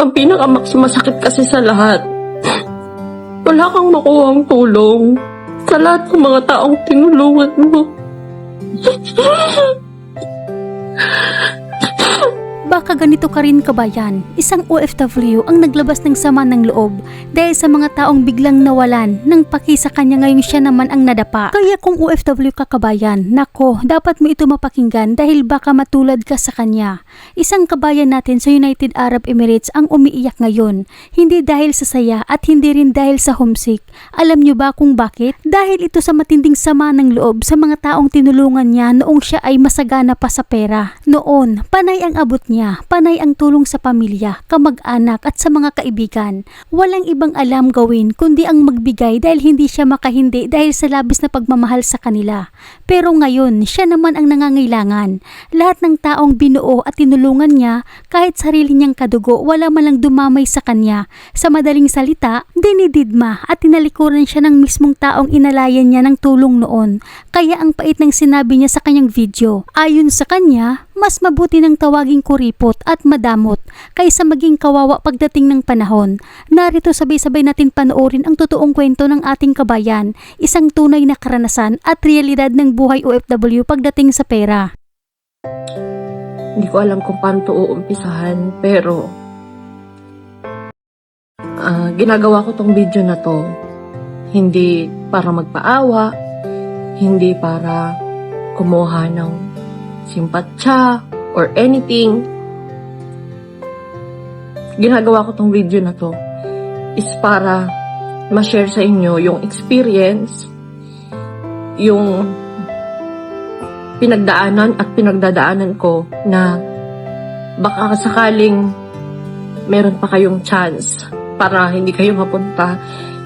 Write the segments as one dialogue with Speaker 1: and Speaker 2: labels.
Speaker 1: Ang pinakamasakit kasi sa lahat, wala kang makuhang tulong sa lahat ng mga taong tinulungan mo.
Speaker 2: Baka ganito ka rin kabayan, isang OFW ang naglabas ng sama ng loob dahil sa mga taong biglang nawalan ng paki sa kanya ngayong siya naman ang nadapa. Kaya kung OFW ka kabayan, nako, dapat mo ito mapakinggan dahil baka matulad ka sa kanya. Isang kabayan natin sa United Arab Emirates ang umiiyak ngayon, hindi dahil sa saya at hindi rin dahil sa homesick. Alam nyo ba kung bakit? Dahil ito sa matinding sama ng loob sa mga taong tinulungan niya noong siya ay masagana pa sa pera. Noon, panay ang abot niya, panay ang tulong sa pamilya, kamag-anak at sa mga kaibigan. Walang ibang alam gawin kundi ang magbigay dahil hindi siya makahindi dahil sa labis na pagmamahal sa kanila. Pero ngayon, siya naman ang nangangailangan. Lahat ng taong binuo at tinulungan niya, kahit sarili niyang kadugo, wala man lang dumamay sa kanya. Sa madaling salita, dinididma at tinalikuran siya ng mismong taong inalayan niya ng tulong noon. Kaya ang pait ng sinabi niya sa kanyang video. Ayon sa kanya, mas mabuti ng tawaging kuripot at madamot kaysa maging kawawa pagdating ng panahon. Narito sabay-sabay natin panoorin ang totoong kwento ng ating kabayan, isang tunay na karanasan at realidad ng buhay OFW pagdating sa pera.
Speaker 1: Hindi ko alam kung paano ito uumpisahan, pero ginagawa ko tong video na to hindi para magpaawa, hindi para kumuha ng simpatsya or anything. Ginagawa ko tong video na to is para ma-share sa inyo yung experience, yung pinagdaanan at pinagdadaanan ko na baka sakaling meron pa kayong chance para hindi kayo mapunta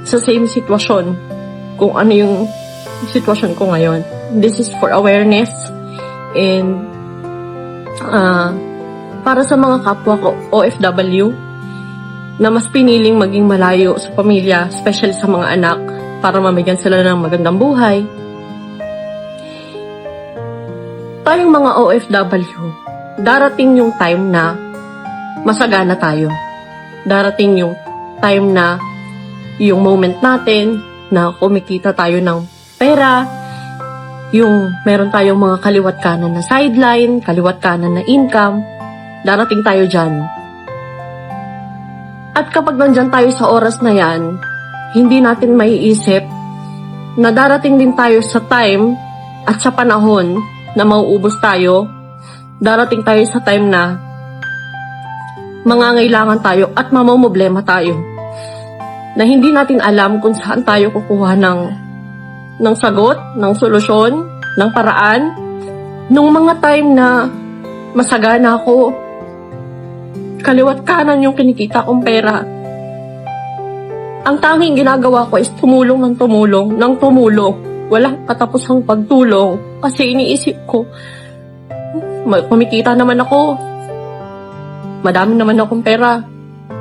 Speaker 1: sa same sitwasyon kung ano yung sitwasyon ko ngayon. This is for awareness and para sa mga kapwa ko OFW na mas piniling maging malayo sa pamilya, especially sa mga anak, para mamigyan sila ng magandang buhay. Tayong mga OFW, darating yung time na masagana tayo. Darating yung time na yung moment natin na kumikita tayo ng pera, yung meron tayong mga kaliwat kanan na sideline, kaliwat kanan na income, darating tayo dyan. At kapag nandyan tayo sa oras na yan, hindi natin maiisip na darating din tayo sa time at sa panahon na mauubos tayo, darating tayo sa time na mangangailangan tayo at mamomblema tayo. Na hindi natin alam kung saan tayo kukuha ng sagot, ng solusyon, ng paraan. Nung mga time na masagana ako, kaliwat kanan yung kinikita kong pera, ang tanging ginagawa ko is tumulong ng tumulong, ng tumulong. Walang katapusang pagtulong kasi iniisip ko, kumikita naman ako, madami naman akong pera,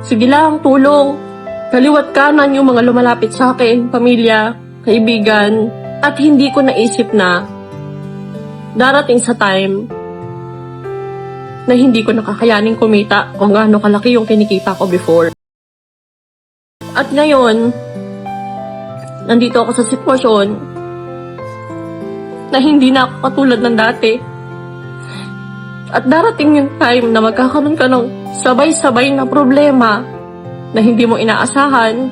Speaker 1: sige lang, tulong. Kaliwat kanan yung mga lumalapit sa akin, pamilya, kaibigan, at hindi ko naisip na darating sa time na hindi ko nakakayaning kumita kung gaano kalaki yung kinikita ko before. At ngayon, nandito ako sa sitwasyon na hindi na ako katulad ng dati. At darating yung time na magkakaroon ka ng sabay-sabay na problema na hindi mo inaasahan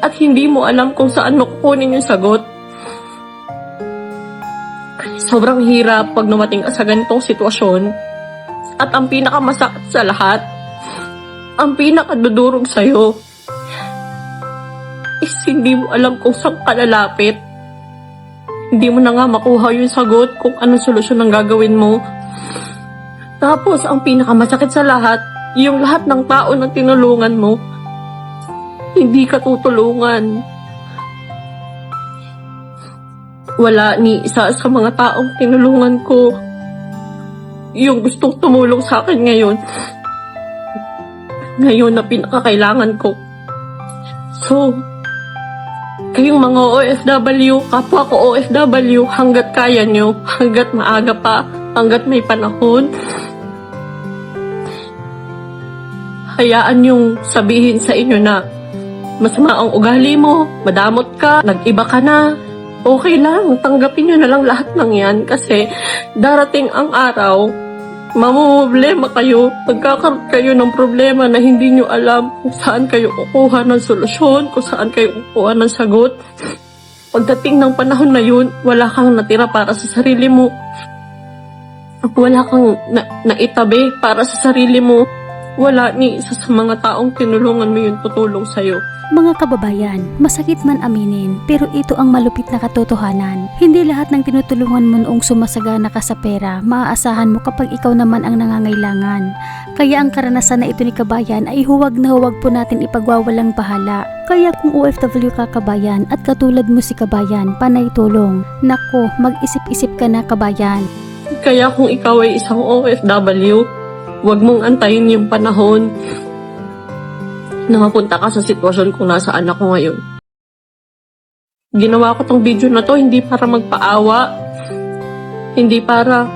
Speaker 1: at hindi mo alam kung saan mo kukunin yung sagot. Sobrang hirap pag dumating ka sa ganitong sitwasyon. At ang pinakamasakit sa lahat, ang pinakadudurog sa'yo, is hindi mo alam kung saan ka lalapit. Hindi mo na nga makuha yung sagot kung anong solusyon ang gagawin mo. Tapos, ang pinakamasakit sa lahat, yung lahat ng tao na tinulungan mo, hindi ka tutulungan. Wala ni isa sa mga taong tinulungan ko yung gustong tumulong sa akin ngayon. Ngayon na pinakakailangan ko. So, kayong mga OFW, kapwa ko OFW, hanggat kaya nyo, hanggat maaga pa, hanggat may panahon, hayaan yung sabihin sa inyo na masama ang ugali mo, madamot ka, nag-iba ka na. Okay lang, tanggapin nyo na lang lahat ng yan kasi darating ang araw, mamumblema kayo, magkakaroon kayo ng problema na hindi nyo alam kung saan kayo kukuha ng solusyon, kung saan kayo kukuha ng sagot. Pagdating ng panahon na yun, wala kang natira para sa sarili mo. Wala kang naitabi para sa sarili mo. Wala ni isa sa mga taong tinulungan mo yun tutulong sa'yo.
Speaker 2: Mga kababayan, masakit man aminin, pero ito ang malupit na katotohanan. Hindi lahat ng tinutulungan mo noong sumasagana ka sa pera, maaasahan mo kapag ikaw naman ang nangangailangan. Kaya ang karanasan na ito ni Kabayan ay huwag na huwag po natin ipagwawalang bahala. Kaya kung OFW ka Kabayan at katulad mo si Kabayan, panay tulong. Nako, mag-isip-isip ka na Kabayan.
Speaker 1: Kaya kung ikaw ay isang OFW, huwag mong antayin yung panahon na mapunta ka sa sitwasyon kung nasaan ako ngayon. Ginawa ko tong video na to hindi para magpaawa, hindi para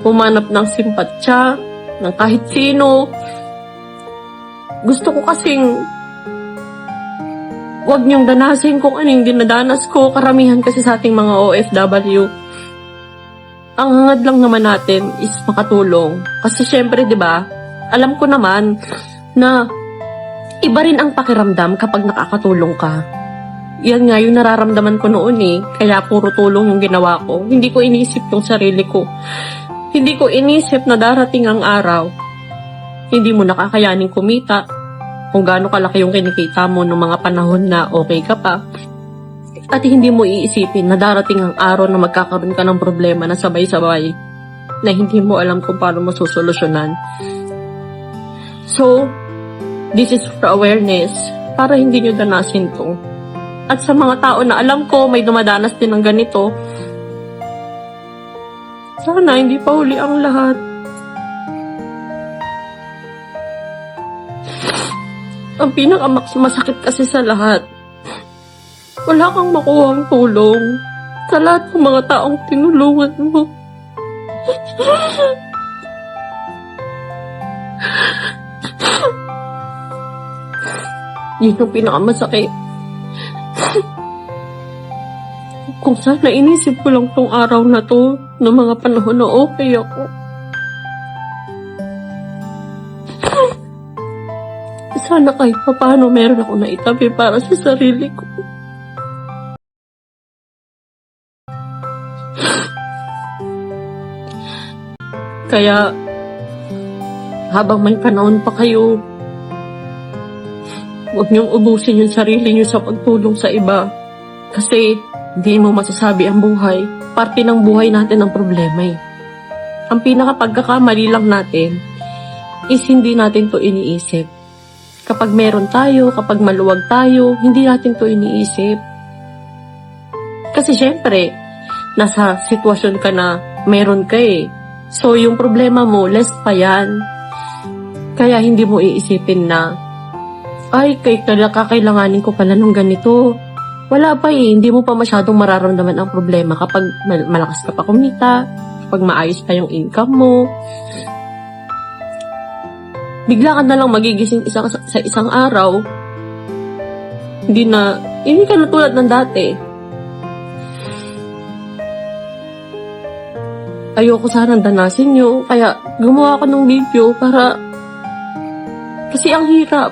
Speaker 1: humanap ng simpatsya ng kahit sino. Gusto ko kasing huwag niyong danasin kung ano yung dinadanas ko. Karamihan kasi sa ating mga OFW, ang hangad lang naman natin is makatulong. Kasi syempre, di ba, alam ko naman na iba rin ang pakiramdam kapag nakakatulong ka. Yan nga yung nararamdaman ko noon eh. Kaya puro tulong yung ginawa ko. Hindi ko inisip yung sarili ko. Hindi ko inisip na darating ang araw. Hindi mo nakakayaning kumita. Kung gaano kalaki yung kinikita mo ng mga panahon na okay ka pa. At hindi mo iisipin na darating ang araw na magkakaroon ka ng problema na sabay-sabay na hindi mo alam kung paano mo susolusyonan. So, this is for awareness para hindi nyo danasin to. At sa mga tao na alam ko may dumadanas din ng ganito, sana hindi pa huli ang lahat. Ang pinakamasakit kasi sa lahat, wala kang makuhang tulong sa lahat ng mga taong tinulungan mo. Yun yung pinakamasakit. Kung sana inisip ko lang tong araw na to, ng mga panahon na okay ako. Sana kahit paano meron ako na itabi para sa sarili ko. Kaya, habang may panahon pa kayo, huwag niyong ubusin yung sarili niyo sa pagtulong sa iba. Kasi, hindi mo masasabi ang buhay. Parte ng buhay natin ang problema eh. Ang pinakapagkakamali lang natin is hindi natin to iniisip. Kapag meron tayo, kapag maluwag tayo, hindi natin to iniisip. Kasi syempre, nasa sitwasyon ka na meron ka eh. So, yung problema mo, less pa yan. Kaya hindi mo iisipin na, ay, kakailanganin ko pala nung ganito. Wala pa eh, hindi mo pa masyadong mararamdaman ang problema kapag malakas ka pa kumita, kapag maayos pa yung income mo. Bigla ka na lang magigising sa isang araw, hindi ka na tulad ng dati. Ayoko sanang danasin nyo, kaya gumawa ko ng video para, kasi ang hirap,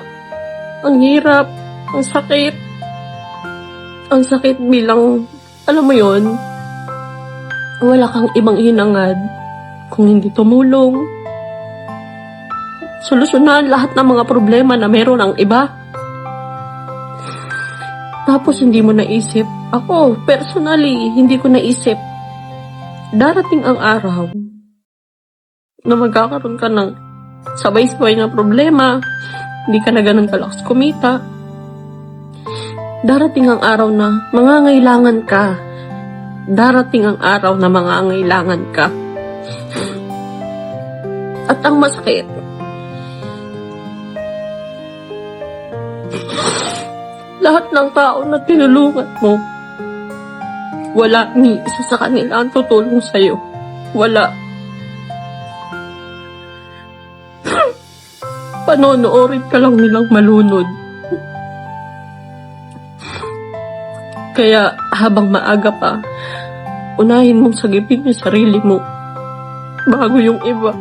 Speaker 1: ang sakit bilang, alam mo yon, wala kang ibang hinangad kung hindi tumulong, solusyonan lahat ng mga problema na meron ang iba. Tapos hindi mo naisip, ako personally, hindi ko naisip, darating ang araw na magkakaroon ka ng sabay-sabay na problema, hindi ka na ganun kalakas kumita. Darating ang araw na mangangailangan ka. Darating ang araw na mangangailangan ka. At ang masakit, lahat ng tao na tinulungan mo, wala ni isa sa kanila ang tutulong sa'yo. Wala. Panonoorin ka lang nilang malunod. Kaya habang maaga pa, unahin mong sagipin yung sarili mo bago yung iba.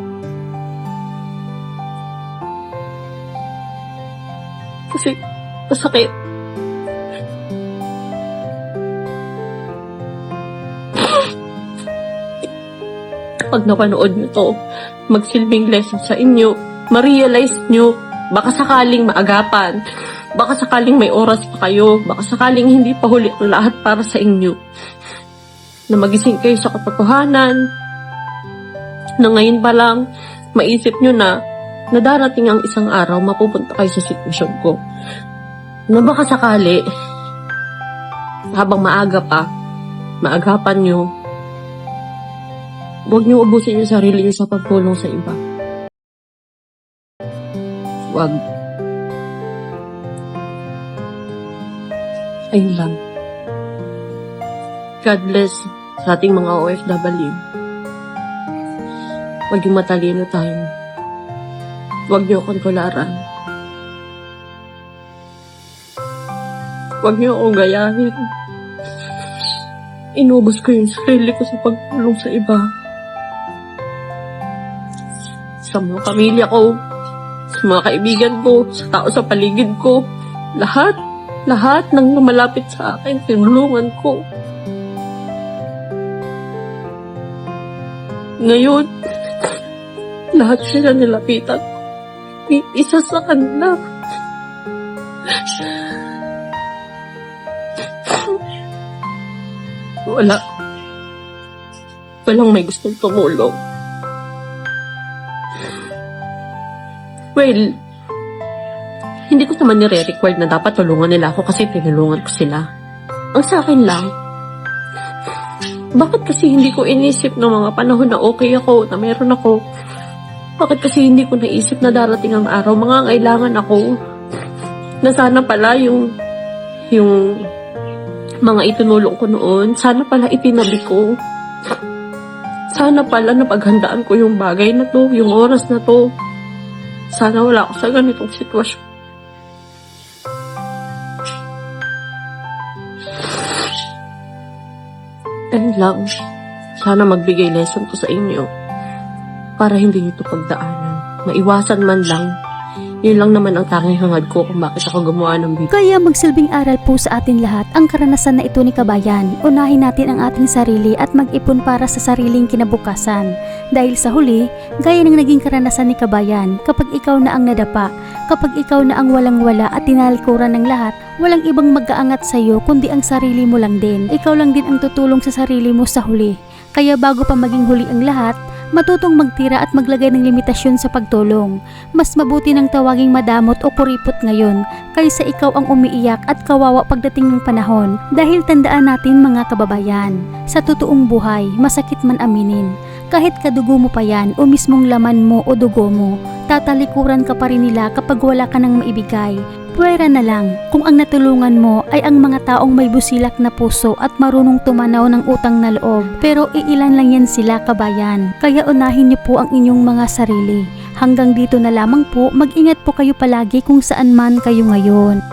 Speaker 1: Kasi masakit. Pag napanood nyo to, magsilbing lesson sa inyo, ma-realize nyo, baka sakaling maagapan, baka sakaling may oras pa kayo, baka sakaling hindi pa huli ang lahat para sa inyo. Na magising kayo sa katotohanan, na ngayon pa lang, maisip nyo na darating ang isang araw, mapupunta kayo sa sitwasyon ko. Na baka sakali, habang maaga pa, maagapan nyo, huwag nyo ubusin yung sarili nyo sa pagtulong sa iba. Huwag. Ayun lang. God bless sa ating mga OFW. Maging matalino tayo. Huwag niyo akong tularan. Huwag niyo akong gayahin. Inubos ko yung sarili ko sa pagtulong sa iba. Sa mga pamilya ko, sa mga kaibigan ko, sa tao sa paligid ko, lahat ng lumalapit sa akin, tinulungan ko. Ngayon, lahat sila nilapitan. Isa sa kanila. Walang may gustong tumulong. Well, hindi ko naman nire-required na dapat tulungan nila ako kasi tinulungan ko sila. Ang sa akin lang, bakit kasi hindi ko inisip ng mga panahon na okay ako, na meron ako? Bakit kasi hindi ko naisip na darating ang araw, mangangailangan ako? Na sana pala yung mga itinulong ko noon, sana pala itinabi ko. Sana pala napaghandaan ko yung bagay na to, yung oras na to. Sana wala ako sa ganitong sitwasyon. Ayun lang. Sana magbigay lesson to sa inyo para hindi nyo ito pagdaanan. Maiwasan man lang. Yun lang naman ang tanging hangad ko kung bakit ako gumawa ng video.
Speaker 2: Kaya magsilbing aral po sa atin lahat ang karanasan na ito ni Kabayan. Unahin natin ang ating sarili at mag-ipon para sa sariling kinabukasan. Dahil sa huli, gaya ng naging karanasan ni Kabayan, kapag ikaw na ang nadapa, kapag ikaw na ang walang-wala at tinalikuran ng lahat, walang ibang mag-aangat sa iyo kundi ang sarili mo lang din. Ikaw lang din ang tutulong sa sarili mo sa huli. Kaya bago pa maging huli ang lahat, matutong magtira at maglagay ng limitasyon sa pagtulong. Mas mabuti ng tawaging madamot o kuripot ngayon kaysa ikaw ang umiiyak at kawawa pagdating ng panahon. Dahil tandaan natin mga kababayan, sa totoong buhay, masakit man aminin. Kahit kadugo mo pa yan o mismong laman mo o dugo mo, tatalikuran ka pa rin nila kapag wala ka nang maibigay. Pwera na lang kung ang natulungan mo ay ang mga taong may busilak na puso at marunong tumanaw ng utang na loob. Pero iilan lang yan sila, kabayan. Kaya unahin niyo po ang inyong mga sarili. Hanggang dito na lamang po, mag-ingat po kayo palagi kung saan man kayo ngayon.